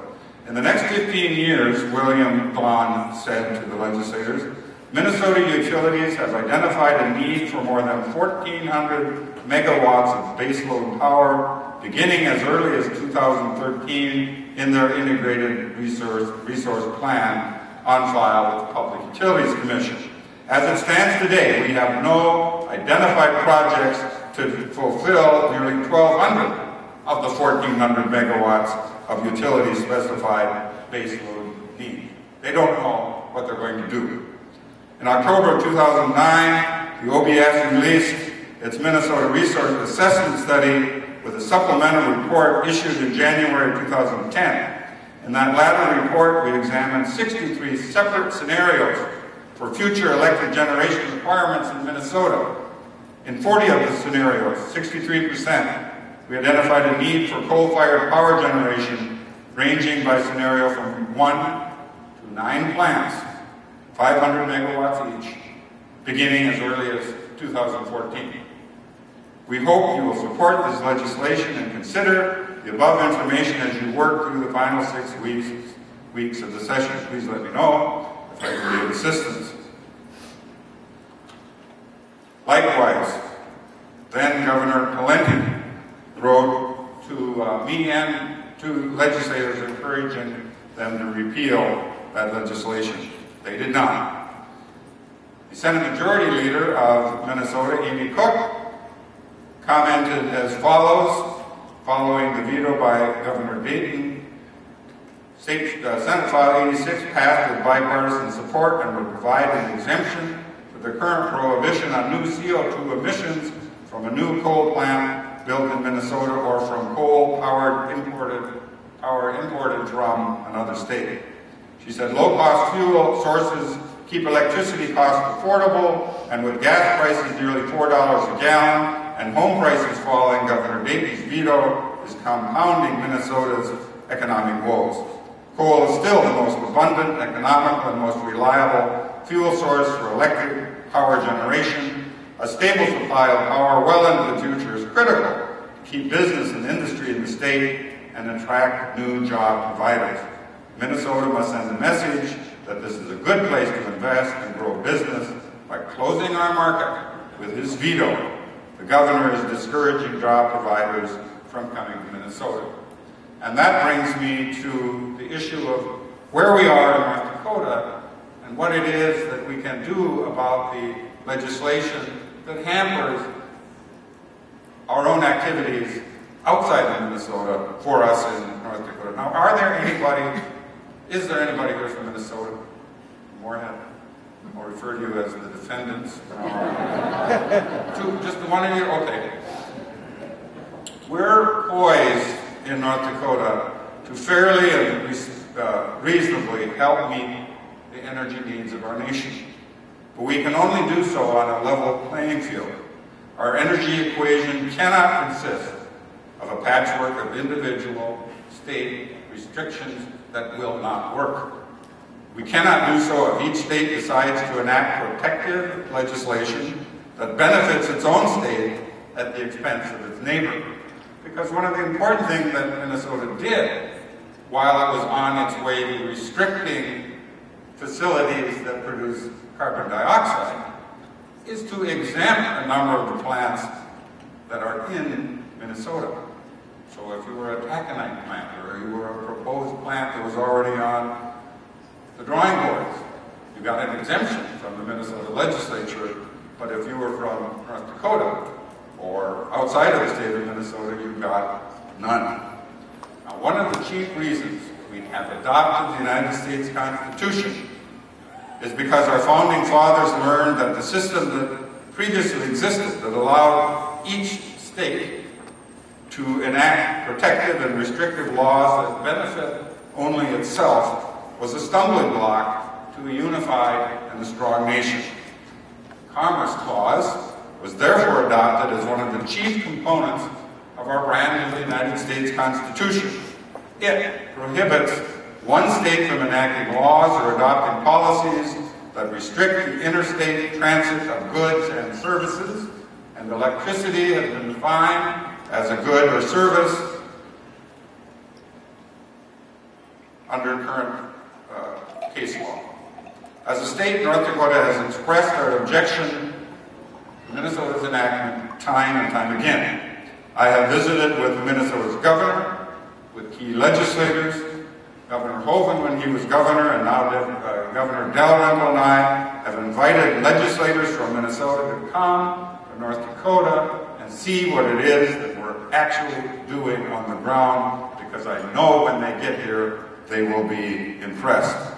In the next 15 years, William Glan said to the legislators, Minnesota utilities have identified a need for more than 1,400 megawatts of baseload power, beginning as early as 2013 in their integrated resource plan on file with the Public Utilities Commission. As it stands today, we have no identified projects to fulfill nearly 1,200 of the 1,400 megawatts of utility-specified baseload need. They don't know what they're going to do. In October of 2009, the OBS released its Minnesota Resource Assessment Study with a supplemental report issued in January of 2010. In that latter report, we examined 63 separate scenarios for future electric generation requirements in Minnesota. In 40 of the scenarios, 63%, we identified a need for coal-fired power generation ranging by scenario from 1 to 9 plants, 500 megawatts each, beginning as early as 2014. We hope you will support this legislation and consider the above information as you work through the final 6 weeks of the session. Please let me know if I can be of assistance. Likewise, then Governor Valenti wrote to me and to legislators encouraging them to repeal that legislation. They did not. The Senate Majority Leader of Minnesota, Amy Cook, commented as follows, following the veto by Governor Dayton. Senate File 86 passed with bipartisan support and would provide an exemption for the current prohibition on new CO2 emissions from a new coal plant built in Minnesota or from coal-powered imported from another state. She said low-cost fuel sources keep electricity costs affordable, and with gas prices nearly $4 a gallon and home prices falling, Governor Dayton's veto is compounding Minnesota's economic woes. Coal is still the most abundant, economical, and most reliable fuel source for electric power generation. A stable supply of power well into the future is critical to keep business and industry in the state and attract new job providers. Minnesota must send a message that this is a good place to invest and grow business. By closing our market with his veto, the governor is discouraging job providers from coming to Minnesota. And that brings me to the issue of where we are in North Dakota and what it is that we can do about the legislation that hampers our own activities outside of Minnesota for us in North Dakota. Now, is there anybody here from Minnesota? Moorhead? I'll refer to you as the defendants. Just the one of you? Okay. We're poised in North Dakota to fairly and reasonably help meet the energy needs of our nation. But we can only do so on a level playing field. Our energy equation cannot consist of a patchwork of individual state restrictions that will not work. We cannot do so if each state decides to enact protective legislation that benefits its own state at the expense of its neighbor. Because one of the important things that Minnesota did while it was on its way to restricting facilities that produce carbon dioxide is to exempt a number of the plants that are in Minnesota. So if you were a taconite plant or you were a proposed plant that was already on the drawing boards, you got an exemption from the Minnesota legislature, but if you were from North Dakota or outside of the state of Minnesota, you got none. Now, one of the chief reasons we have adopted the United States Constitution is because our founding fathers learned that the system that previously existed that allowed each state to enact protective and restrictive laws that benefit only itself was a stumbling block to a unified and a strong nation. The Commerce Clause was therefore adopted as one of the chief components of our brand new United States Constitution. It prohibits one state from enacting laws or adopting policies that restrict the interstate transit of goods and services, and electricity has been defined as a good or service under current case law. As a state, North Dakota has expressed our objection to Minnesota's enactment time and time again. I have visited with Minnesota's governor, with key legislators, Governor Hoeven when he was governor, and now Governor Dalrymple and I have invited legislators from Minnesota to come to North Dakota and see what it is that we're actually doing on the ground, because I know when they get here, they will be impressed.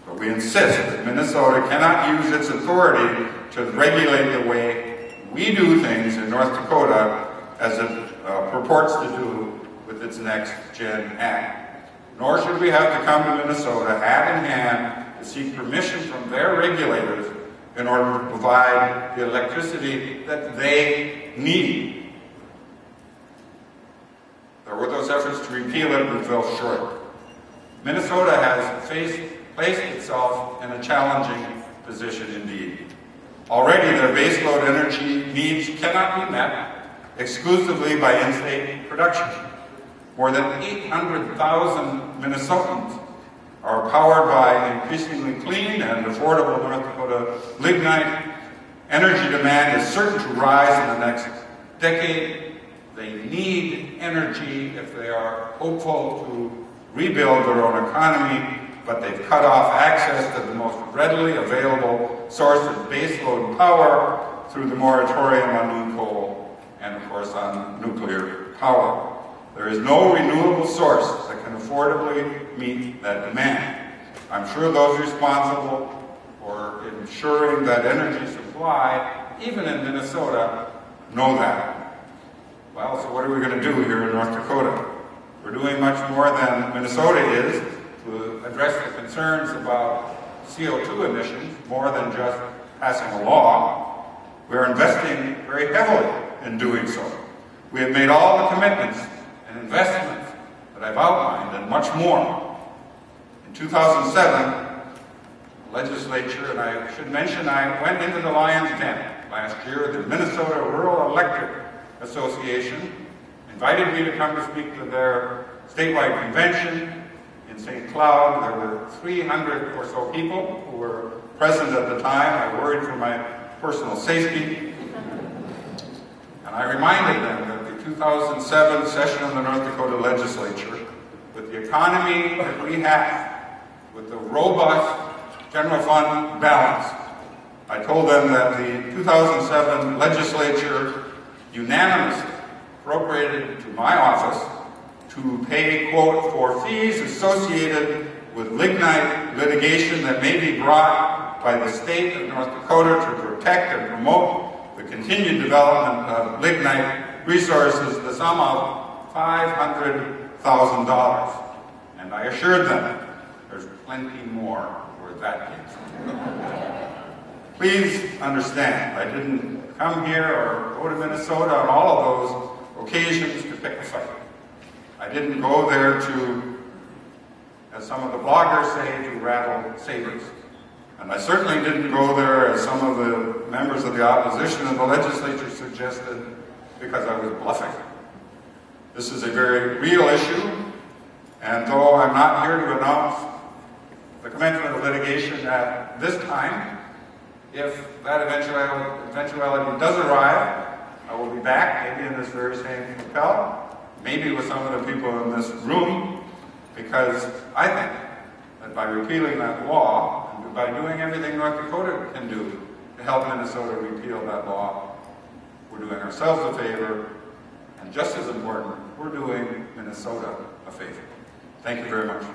But we insist that Minnesota cannot use its authority to regulate the way we do things in North Dakota as it purports to do with its Next Gen Act. Nor should we have to come to Minnesota hand in hand to seek permission from their regulators in order to provide the electricity that they need. There were those efforts to repeal it, but fell short. Minnesota has placed itself in a challenging position indeed. Already their baseload energy needs cannot be met exclusively by in-state production. More than 800,000 Minnesotans are powered by increasingly clean and affordable North Dakota lignite. Energy demand is certain to rise in the next decade. They need energy if they are hopeful to rebuild their own economy, but they've cut off access to the most readily available source of baseload power through the moratorium on new coal and, of course, on nuclear power. There is no renewable source that can affordably meet that demand. I'm sure those responsible for ensuring that energy supply, even in Minnesota, know that. Well, so what are we going to do here in North Dakota? We're doing much more than Minnesota is to address the concerns about CO2 emissions, more than just passing a law. We're investing very heavily in doing so. We have made all the commitments and investments that I've outlined, and much more. In 2007, the legislature, and I should mention I went into the Lion's Den last year. The Minnesota Rural Electric Association invited me to come to speak to their statewide convention in St. Cloud. There were 300 or so people who were present at the time. I worried for my personal safety. And I reminded them that the 2007 session of the North Dakota legislature, with the economy that we have, with the robust general fund balance, I told them that the 2007 legislature unanimously appropriated to my office to pay, quote, for fees associated with lignite litigation that may be brought by the state of North Dakota to protect and promote the continued development of lignite resources, the sum of $500,000. And I assured them there's plenty more where that came from. Please understand, I didn't come here or go to Minnesota on all of those occasions to pick a fight. I didn't go there to, as some of the bloggers say, to rattle sabers. And I certainly didn't go there, as some of the members of the opposition of the legislature suggested, because I was bluffing. This is a very real issue, and though I'm not here to announce the commencement of litigation at this time, if that eventuality does arrive, I will be back, maybe in this very same hotel, maybe with some of the people in this room, because I think that by repealing that law, and by doing everything North Dakota can do to help Minnesota repeal that law, we're doing ourselves a favor, and just as important, we're doing Minnesota a favor. Thank you very much. It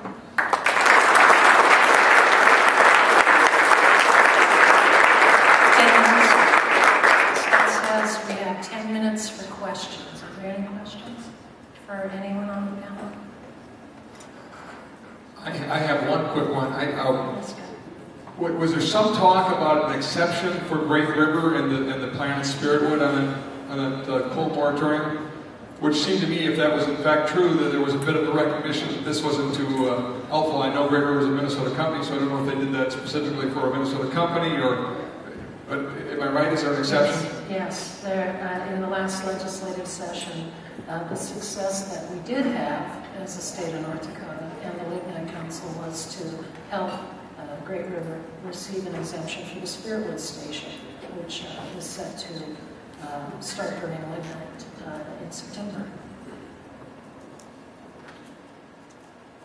says we have 10 minutes for questions. Are there any questions? for anyone on the panel? I have one quick one. Was there some talk about an exception for Great River and the plant Spiritwood on a coal moratorium? Which seemed to me, if that was in fact true, that there was a bit of a recognition that this wasn't too helpful. I know Great River is a Minnesota company, so I don't know if they did that specifically for a Minnesota company, but am I right? Is there an exception? Yes. There, in the last legislative session, the success that we did have as a state of North Dakota and the Lignite Council was to help Great River receive an exemption for the Spiritwood station, which is set to start burning lignite in September.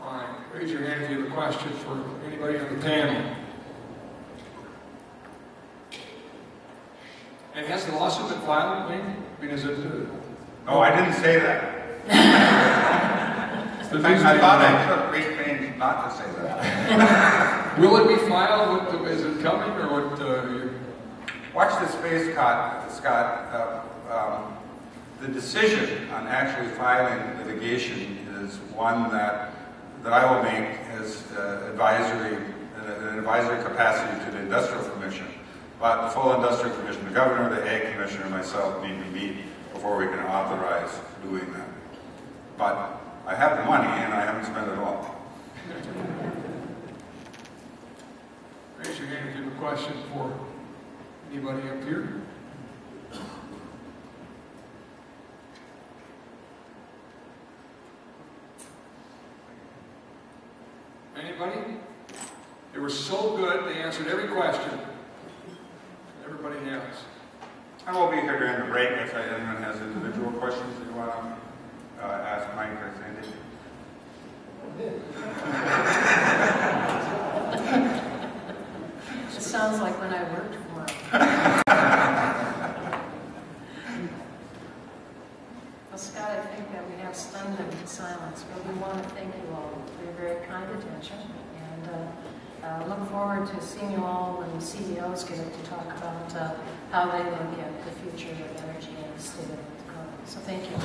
All right. Raise your hand if you have a question for anybody on the panel. And has the lawsuit been filed, Wayne? I mean, is it... No, I didn't say that. I thought I took great pains not to say that. Will it be filed? Is it coming, or what? Watch this space, Scott. The decision on actually filing litigation is one that I will make as an advisory capacity to the Industrial Commission. But the full Industrial Commission, the Governor, the Ag Commissioner, and myself need to meet before we can authorize doing that. But I have the money and I haven't spent it all. Raise your hand if you have a question for anybody up here. Anybody? They were so good, they answered every question. Everybody has. I will be here during the break if anyone has individual questions that you want to ask Mike or Sandy. It sounds like when I worked for him. Well, Scott, I think that we have stunned them in silence, but we want to thank you all for your very kind attention, and look forward to seeing you all when the CEOs get up to talk about how they look at the future of energy in the state of Dakota. So thank you.